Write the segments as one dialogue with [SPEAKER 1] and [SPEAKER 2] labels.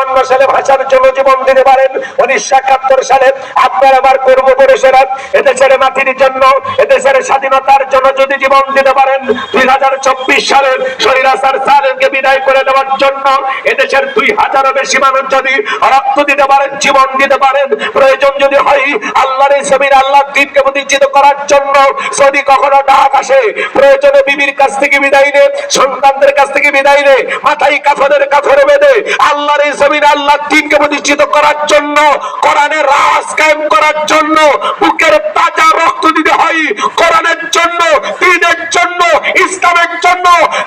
[SPEAKER 1] 1952 সালে ভাষার জন্য জীবন দিতে পারেন, 1971 সালে আপনার আমার কর্মপরিষেরা এদেশের মাটির জন্য, এদেশের স্বাধীনতার জন্য যদি জীবন দিতে পারেন, 2024 সালে স্বৈরাচার সালেমকে বিদায় করে দেওয়ার জন্য এদেশের 2000 বেশি মানুষ যদি রক্ত দিতে পারেন, জীবন দিতে পারেন, প্রয়োজন যদি হয় আল্লাহর এই জমিন আল্লাহর দ্বীনকে প্রতিষ্ঠিত করার জন্য যদি কখনো ডাক আসে, প্রয়োজনে বিবির কাছ থেকে বিদায় নে, সন্তানদের কাছ থেকে বিদায় নে, মাথায় কাফনের কাফরে বেঁধে আল্লাহর এই জমিন আল্লাহর দ্বীনকে প্রতিষ্ঠিত করার জন্য, কোরআনের রাজ কায়েম করার জন্য বুকের তাজা রক্ত দিতে হয়, কোরআনের জন্য, দ্বীনের জন্য, ইসলামের জন্য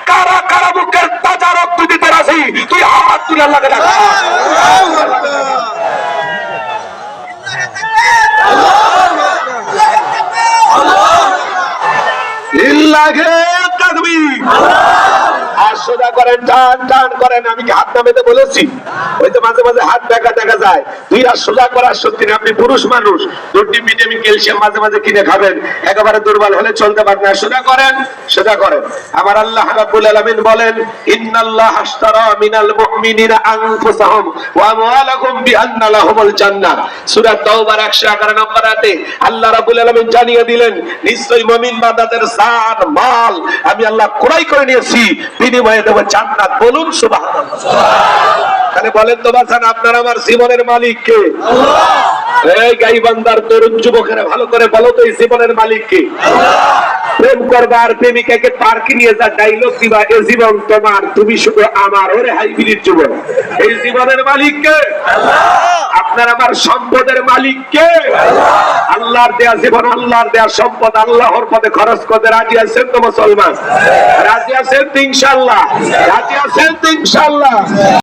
[SPEAKER 1] কারা কারা বুকের তাজা রক্ত দিতে রাজি? তুই হাত তুলে আল্লাহকে ডাক। সোজা করেন, টান টান করেন। আমি কি হাত নামাতে বলেছি? ওই তো মাঝে মাঝে হাত দেখা দেখা যায়। তুই আর সোজা করার শক্তি নেই। আপনি পুরুষ মানুষ, দুটি ভিটামিন ক্যালসিয়াম মাঝে মাঝে কিনে খাবেন, একেবারে দুর্বল হলে চলতে পারেন না। সোজা করেন, সোজা করেন। আমার আল্লাহ রাব্বুল আলামিন বলেন, ইন্নাল্লাহ আশতারা মিনাল মুমিনিনা আনফুসাহুম ওয়া আমওয়ালাহুম বিআন্না লাহুমুল জান্নাহ। সূরা তাওবার 111 নম্বর আয়াতে আল্লাহ রাব্বুল আলামিন জানিয়ে দিলেন, নিশ্চয়ই মুমিন বান্দাদের জান মাল আমি আল্লাহ ক্রয় করে নিয়েছি, বিনিময়ে দেব জান্নাত। বলুন সুবহানাল্লাহ। তাহলে বলেন তো বাছান, আপনার আমার জীবনের মালিক কে? আল্লাহ। এই গাইবান্দার তরুণ যুবকেরা ভালো করে বলো তো, এই জীবনের মালিক কে? আল্লাহ। প্রেম করবা আর প্রেমিকাকে পার্কে নিয়ে যা ডায়লগ দিবা, এই জীবন তোমার, তুমি শুধু আমার। ওরে হাইব্রিড জীবন। এই জীবনের মালিক কে? আল্লাহ। আপনার আমার সম্পদের মালিক কে? আল্লাহ। আল্লাহর দেয়া জীবন, আল্লাহর দেয়া সম্পদ আল্লাহর পথে খরচ করতে রাজি আছেন তো মুসলমান? রাজি আছেন তো ইনশাআল্লাহ? রাজি আছেন তো ইনশাআল্লাহ?